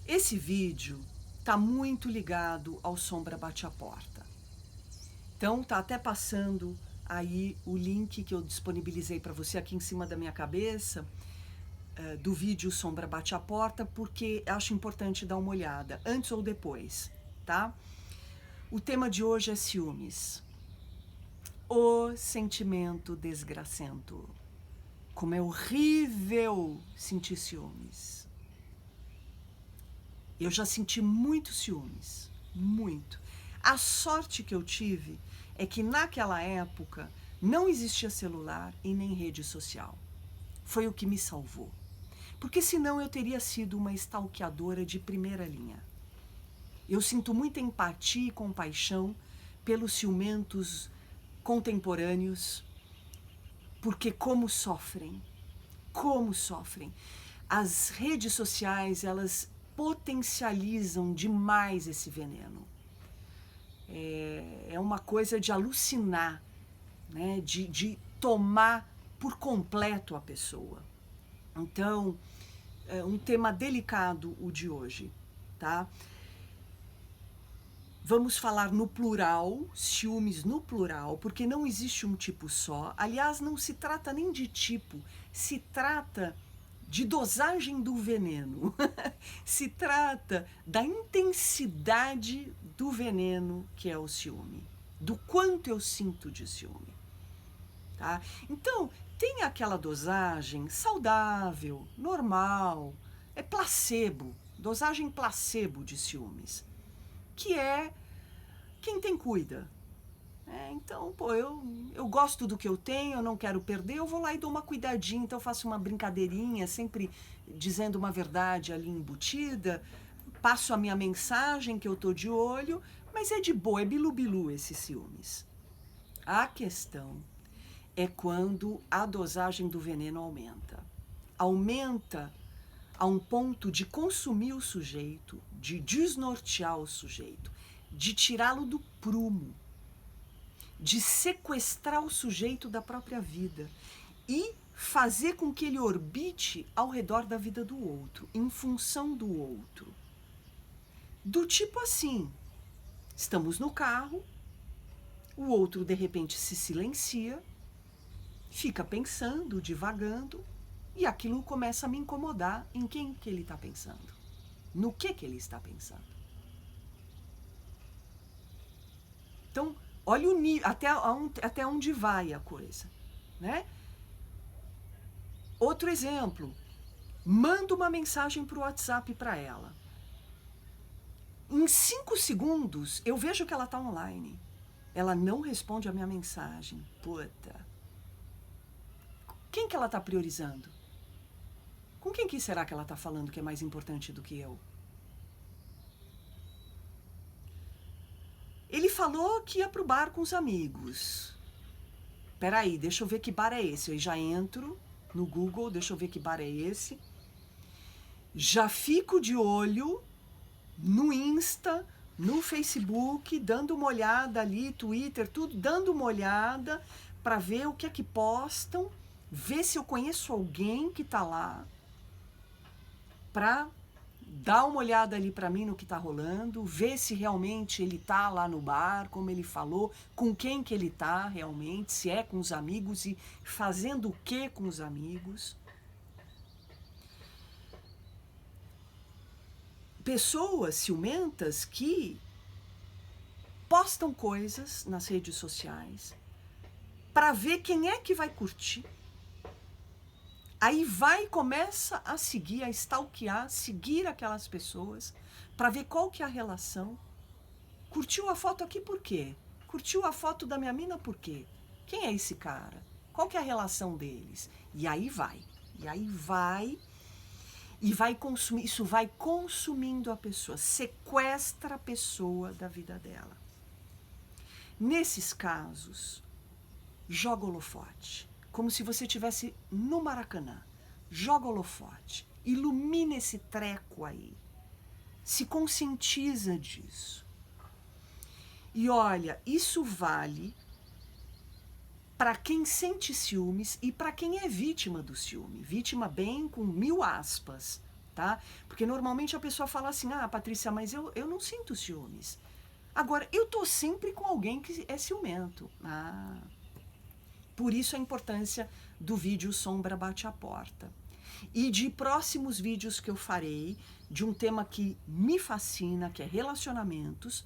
Esse vídeo tá muito ligado ao Sombra Bate a Porta. Então tá até passando aí o link que eu disponibilizei para você aqui em cima da minha cabeça, do vídeo Sombra Bate a Porta, porque acho importante dar uma olhada, antes ou depois, tá? O tema de hoje é ciúmes. O sentimento desgracento. Como é horrível sentir ciúmes. Eu já senti muito ciúmes, muito. A sorte que eu tive é que naquela época não existia celular e nem rede social. Foi o que me salvou. Porque senão eu teria sido uma stalkeadora de primeira linha. Eu sinto muita empatia e compaixão pelos ciumentos contemporâneos, porque como sofrem. As redes sociais, elas potencializam demais esse veneno. É uma coisa de alucinar, né? de tomar por completo a pessoa. Então, é um tema delicado o de hoje, tá? Vamos falar no plural, ciúmes no plural, porque não existe um tipo só. Aliás, não se trata nem de tipo, se trata de dosagem do veneno. Se trata da intensidade do veneno que é o ciúme, do quanto eu sinto de ciúme. Tá? Então, tem aquela dosagem saudável, normal, é placebo, dosagem placebo de ciúmes, que é quem tem cuida. Então, pô, eu gosto do que eu tenho, eu não quero perder, eu vou lá e dou uma cuidadinha, então eu faço uma brincadeirinha, sempre dizendo uma verdade ali embutida, passo a minha mensagem que eu tô de olho, mas é de boa, é bilu-bilu esses ciúmes. A questão é quando a dosagem do veneno aumenta. Aumenta a um ponto de consumir o sujeito, de desnortear o sujeito, de tirá-lo do prumo, de sequestrar o sujeito da própria vida e fazer com que ele orbite ao redor da vida do outro, em função do outro. Do tipo assim, estamos no carro, o outro de repente se silencia, fica pensando, divagando, e aquilo começa a me incomodar em quem que ele está pensando, no que ele está pensando. Então, olha o nível, até onde vai a coisa, né? Outro exemplo, manda uma mensagem para o WhatsApp para ela. Em 5 segundos, eu vejo que ela está online. Ela não responde a minha mensagem. Puta. Quem que ela está priorizando? Com quem que será que ela está falando que é mais importante do que eu? Ele falou que ia pro bar com os amigos. Peraí, deixa eu ver que bar é esse. Eu já entro no Google, deixa eu ver que bar é esse. Já fico de olho no Insta, no Facebook, dando uma olhada ali, Twitter, tudo, dando uma olhada para ver o que é que postam, ver se eu conheço alguém que tá lá, para dar uma olhada ali para mim no que tá rolando, ver se realmente ele tá lá no bar, como ele falou, com quem que ele tá realmente, se é com os amigos e fazendo o que com os amigos. Pessoas ciumentas que postam coisas nas redes sociais para ver quem é que vai curtir. Aí vai e começa a seguir, a stalkear, seguir aquelas pessoas para ver qual que é a relação. Curtiu a foto aqui por quê? Curtiu a foto da minha mina por quê? Quem é esse cara? Qual que é a relação deles? E aí vai. E vai consumir, isso vai consumindo a pessoa, sequestra a pessoa da vida dela. Nesses casos, joga holofote, como se você estivesse no Maracanã. Joga holofote, ilumina esse treco aí, se conscientiza disso. E olha, isso vale para quem sente ciúmes e para quem é vítima do ciúme. Vítima bem com 1000 aspas, tá? Porque normalmente a pessoa fala assim, ah, Patrícia, mas eu não sinto ciúmes. Agora, eu tô sempre com alguém que é ciumento. Ah, por isso a importância do vídeo Sombra Bate a Porta. E de próximos vídeos que eu farei, de um tema que me fascina, que é relacionamentos.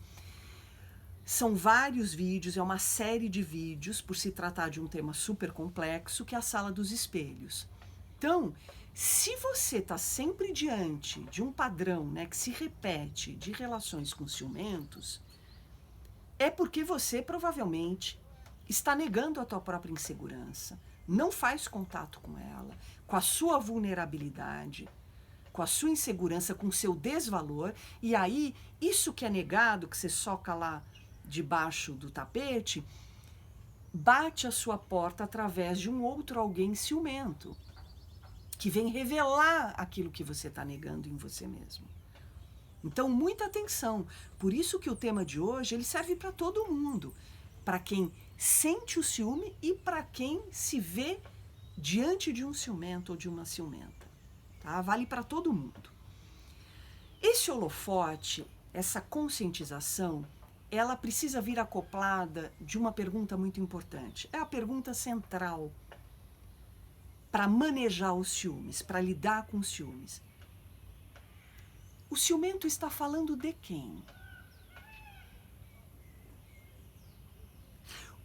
São vários vídeos, é uma série de vídeos, por se tratar de um tema super complexo, que é a Sala dos Espelhos. Então, se você está sempre diante de um padrão, né, que se repete de relações com ciumentos, é porque você provavelmente está negando a tua própria insegurança, não faz contato com ela, com a sua vulnerabilidade, com a sua insegurança, com o seu desvalor, e aí isso que é negado, que você soca lá debaixo do tapete, bate a sua porta através de um outro alguém ciumento, que vem revelar aquilo que você está negando em você mesmo. Então, muita atenção. Por isso que o tema de hoje, ele serve para todo mundo. Para quem sente o ciúme e para quem se vê diante de um ciumento ou de uma ciumenta. Tá? Vale para todo mundo. Esse holofote, essa conscientização, ela precisa vir acoplada de uma pergunta muito importante. É a pergunta central para manejar os ciúmes, para lidar com os ciúmes. O ciumento está falando de quem?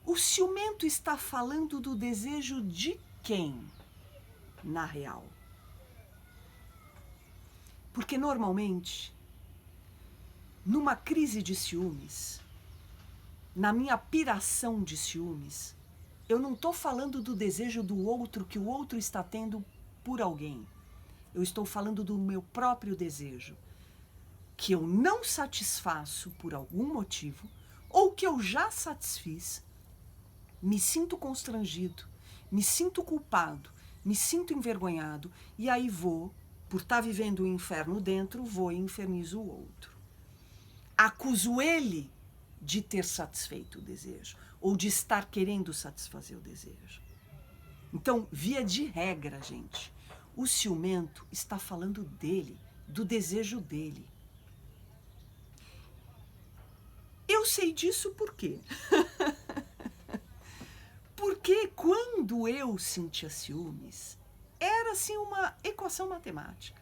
O ciumento está falando do desejo de quem, na real? Porque normalmente, numa crise de ciúmes, na minha piração de ciúmes, eu não estou falando do desejo do outro que o outro está tendo por alguém. Eu estou falando do meu próprio desejo, que eu não satisfaço por algum motivo, ou que eu já satisfiz, me sinto constrangido, me sinto culpado, me sinto envergonhado, e aí vou, por estar vivendo o inferno dentro, vou e infernizo o outro. Acuso ele de ter satisfeito o desejo, ou de estar querendo satisfazer o desejo. Então, via de regra, gente, o ciumento está falando dele, do desejo dele. Eu sei disso por quê? Porque quando eu sentia ciúmes, era assim uma equação matemática.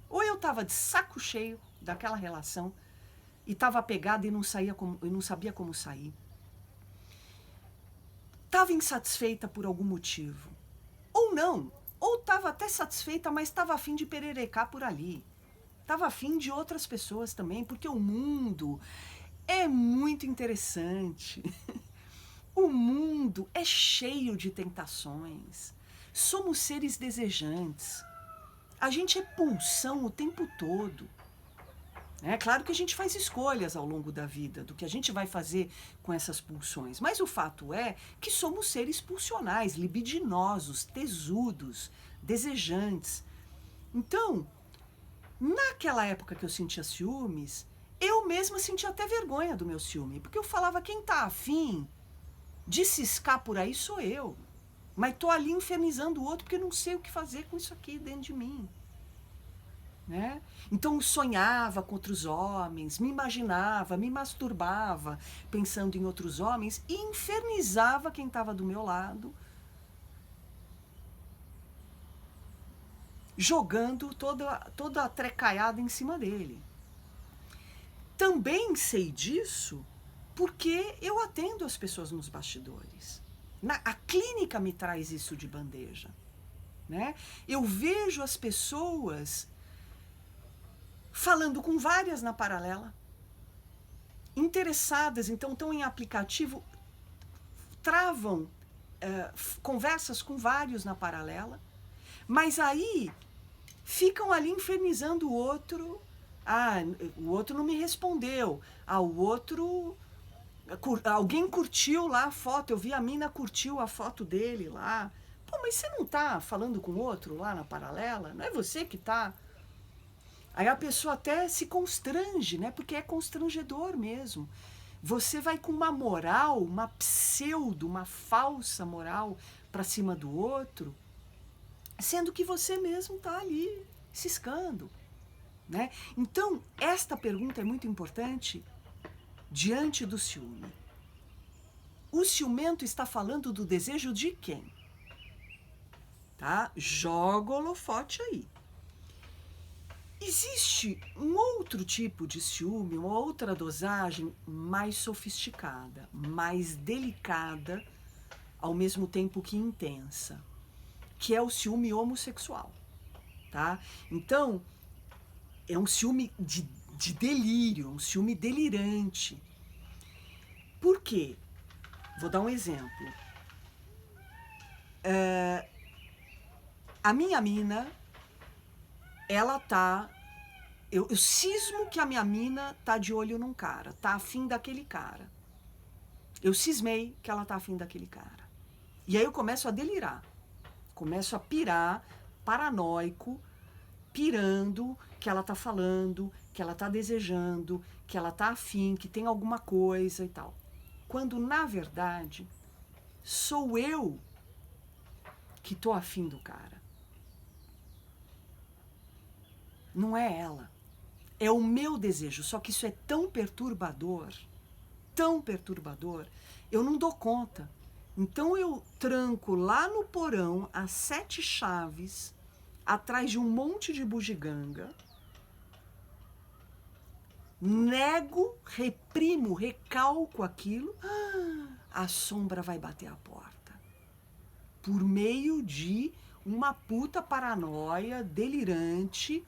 Ou eu estava de saco cheio daquela relação e estava apegada e não sabia como sair. Estava insatisfeita por algum motivo. Ou não. Ou estava até satisfeita, mas estava a fim de pererecar por ali. Estava a fim de outras pessoas também, porque o mundo é muito interessante. O mundo é cheio de tentações. Somos seres desejantes. A gente é pulsão o tempo todo. É claro que a gente faz escolhas ao longo da vida do que a gente vai fazer com essas pulsões. Mas o fato é que somos seres pulsionais, libidinosos, tesudos, desejantes. Então, naquela época que eu sentia ciúmes, eu mesma sentia até vergonha do meu ciúme. Porque eu falava, quem tá afim de ciscar por aí sou eu. Mas tô ali infernizando o outro porque eu não sei o que fazer com isso aqui dentro de mim. Né? Então sonhava com outros homens, me imaginava, me masturbava pensando em outros homens e infernizava quem estava do meu lado, jogando toda a trecaiada em cima dele. Também sei disso porque eu atendo as pessoas nos bastidores. A clínica me traz isso de bandeja. Né? Eu vejo as pessoas falando com várias na paralela, interessadas, então estão em aplicativo, travam conversas com vários na paralela, mas aí ficam ali infernizando o outro. Ah, o outro não me respondeu. Ah, o outro... Alguém curtiu lá a foto, eu vi a mina curtiu a foto dele lá. Pô, mas você não tá falando com o outro lá na paralela? Não é você que tá... Aí a pessoa até se constrange, né? Porque é constrangedor mesmo. Você vai com uma moral, uma pseudo, uma falsa moral para cima do outro, sendo que você mesmo tá ali ciscando, né? Então, esta pergunta é muito importante diante do ciúme. O ciumento está falando do desejo de quem? Tá? Joga o holofote aí. Existe um outro tipo de ciúme, uma outra dosagem mais sofisticada, mais delicada, ao mesmo tempo que intensa, que é o ciúme homossexual, tá? Então, é um ciúme de delírio, um ciúme delirante. Por quê? Vou dar um exemplo. A minha mina, ela tá... Eu cismo que a minha mina tá de olho num cara, tá afim daquele cara. Eu cismei que ela tá afim daquele cara. E aí eu começo a delirar. Começo a pirar, paranoico, pirando que ela tá falando, que ela tá desejando, que ela tá afim, que tem alguma coisa e tal. Quando, na verdade, sou eu que tô afim do cara. Não é ela. É o meu desejo, só que isso é tão perturbador, eu não dou conta. Então eu tranco lá no porão as 7 chaves, atrás de um monte de bugiganga, nego, reprimo, recalco aquilo, a sombra vai bater a porta. Por meio de uma puta paranoia delirante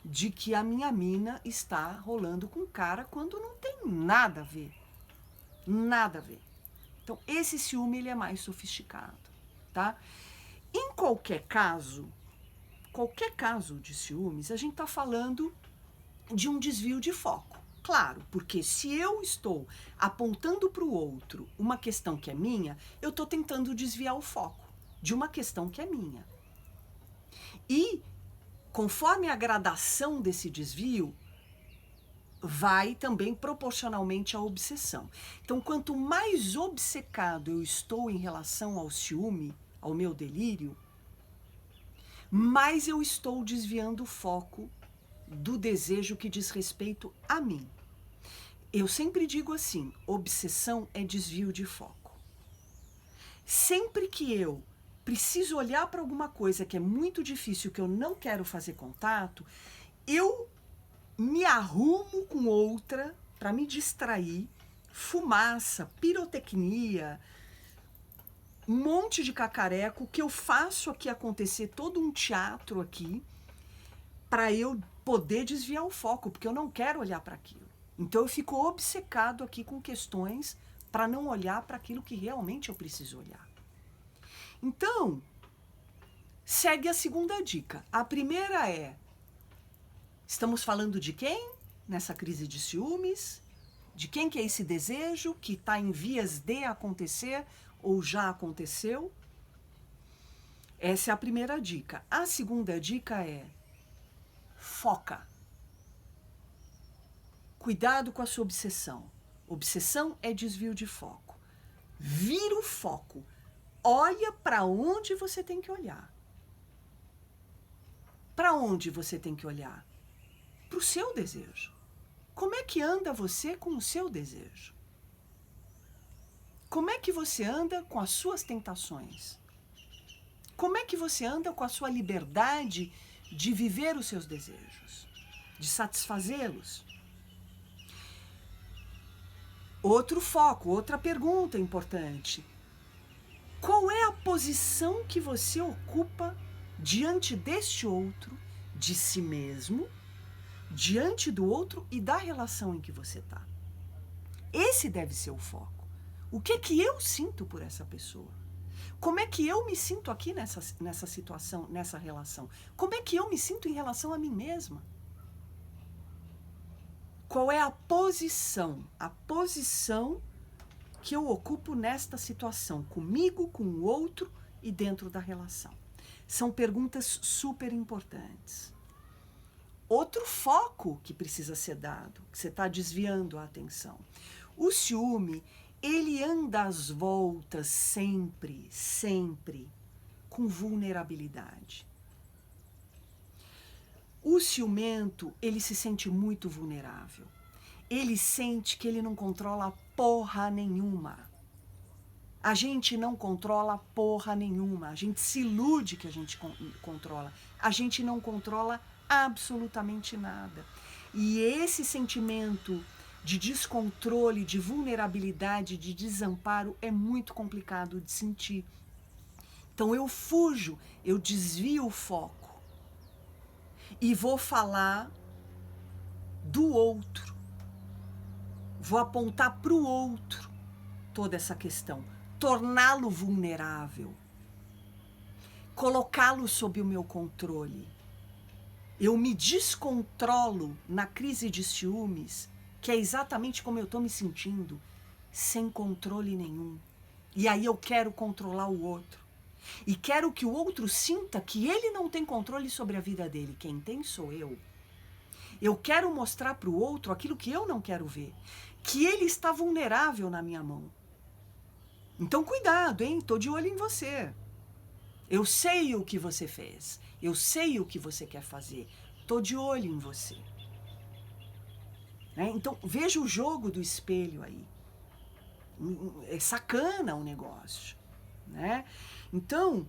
de que a minha mina está rolando com o cara quando não tem nada a ver. Nada a ver. Então, esse ciúme, ele é mais sofisticado, tá? Em qualquer caso de ciúmes, a gente está falando de um desvio de foco. Claro, porque se eu estou apontando para o outro uma questão que é minha, eu estou tentando desviar o foco de uma questão que é minha. E, conforme a gradação desse desvio, vai também proporcionalmente à obsessão. Então, quanto mais obcecado eu estou em relação ao ciúme, ao meu delírio, mais eu estou desviando o foco do desejo que diz respeito a mim. Eu sempre digo assim, obsessão é desvio de foco. Sempre que eu preciso olhar para alguma coisa que é muito difícil, que eu não quero fazer contato, eu me arrumo com outra para me distrair, fumaça, pirotecnia, um monte de cacareco, que eu faço aqui acontecer todo um teatro aqui, para eu poder desviar o foco, porque eu não quero olhar para aquilo. Então eu fico obcecado aqui com questões para não olhar para aquilo que realmente eu preciso olhar. Então, segue a segunda dica. A primeira é: estamos falando de quem nessa crise de ciúmes? De quem que é esse desejo que está em vias de acontecer ou já aconteceu? Essa é a primeira dica. A segunda dica é: foca. Cuidado com a sua obsessão. Obsessão é desvio de foco. Vira o foco. Olha para onde você tem que olhar. Para onde você tem que olhar? Para o seu desejo. Como é que anda você com o seu desejo? Como é que você anda com as suas tentações? Como é que você anda com a sua liberdade de viver os seus desejos? De satisfazê-los? Outro foco, outra pergunta importante. Qual é a posição que você ocupa diante deste outro, de si mesmo, diante do outro e da relação em que você está? Esse deve ser o foco. O que que eu sinto por essa pessoa? Como é que eu me sinto aqui nessa situação, nessa relação? Como é que eu me sinto em relação a mim mesma? Qual é a posição que eu ocupo nesta situação, comigo, com o outro e dentro da relação? São perguntas super importantes. Outro foco que precisa ser dado, que você está desviando a atenção. O ciúme, ele anda às voltas sempre com vulnerabilidade. O ciumento, ele se sente muito vulnerável. Ele sente que ele não controla porra nenhuma. A gente não controla porra nenhuma. A gente se ilude que a gente controla. A gente não controla absolutamente nada. E esse sentimento de descontrole, de vulnerabilidade, de desamparo é muito complicado de sentir. Então eu fujo, eu desvio o foco e vou falar do outro. Vou apontar para o outro toda essa questão, torná-lo vulnerável, colocá-lo sob o meu controle. Eu me descontrolo na crise de ciúmes, que é exatamente como eu estou me sentindo, sem controle nenhum. E aí eu quero controlar o outro. E quero que o outro sinta que ele não tem controle sobre a vida dele. Quem tem sou eu. Eu quero mostrar para o outro aquilo que eu não quero ver. Que ele está vulnerável na minha mão. Então cuidado, hein? Tô de olho em você. Eu sei o que você fez. Eu sei o que você quer fazer. Tô de olho em você. Né? Então veja o jogo do espelho aí. É sacana o negócio. Né? Então,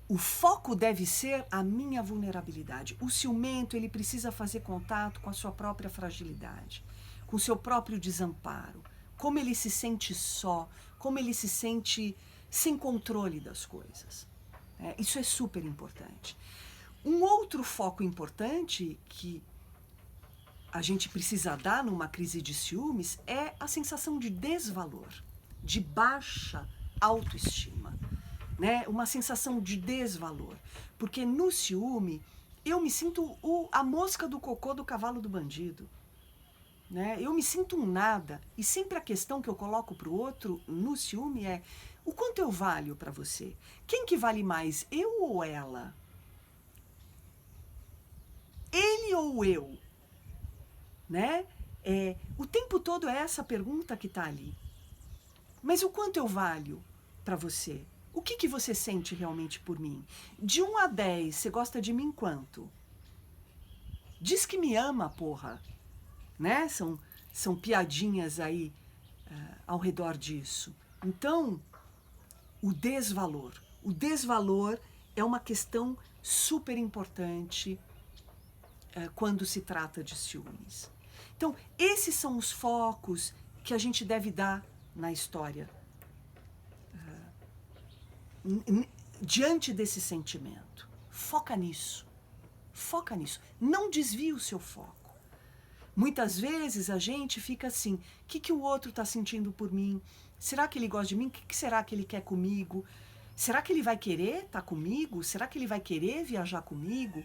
o foco deve ser a minha vulnerabilidade. O ciumento, ele precisa fazer contato com a sua própria fragilidade, com o seu próprio desamparo, como ele se sente só, como ele se sente sem controle das coisas. Isso é super importante. Um outro foco importante que a gente precisa dar numa crise de ciúmes é a sensação de desvalor, de baixa autoestima. Né? Uma sensação de desvalor. Porque no ciúme, eu me sinto a mosca do cocô do cavalo do bandido. Né? Eu me sinto um nada. E sempre a questão que eu coloco para o outro no ciúme é: o quanto eu valho para você? Quem que vale mais, eu ou ela? Ele ou eu? Né? O tempo todo é essa pergunta que está ali. Mas o quanto eu valho para você? O que você sente realmente por mim? De 1 a 10, você gosta de mim quanto? Diz que me ama, porra. Né? São piadinhas aí ao redor disso. Então, o desvalor. O desvalor é uma questão super importante quando se trata de ciúmes. Então, esses são os focos que a gente deve dar na história. Diante desse sentimento, foca nisso, não desvie o seu foco. Muitas vezes a gente fica assim: o que o outro está sentindo por mim? Será que ele gosta de mim? O que será que ele quer comigo? Será que ele vai querer estar comigo? Será que ele vai querer viajar comigo?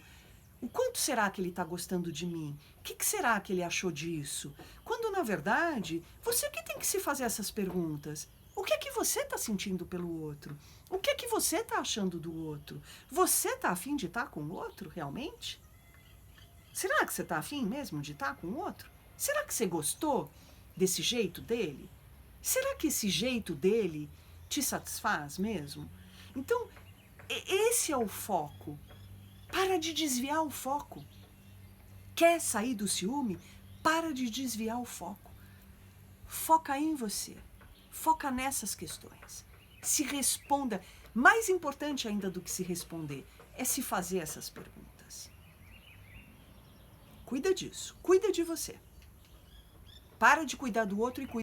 O quanto será que ele está gostando de mim? O que será que ele achou disso? Quando, na verdade, você que tem que se fazer essas perguntas. O que é que você está sentindo pelo outro? O que é que você está achando do outro? Você está afim de estar com o outro, realmente? Será que você está afim mesmo de estar com o outro? Será que você gostou desse jeito dele? Será que esse jeito dele te satisfaz mesmo? Então, esse é o foco. Para de desviar o foco. Quer sair do ciúme? Para de desviar o foco. Foca em você. Foca nessas questões. Se responda. Mais importante ainda do que se responder é se fazer essas perguntas. Cuida disso. Cuida de você. Para de cuidar do outro e cuida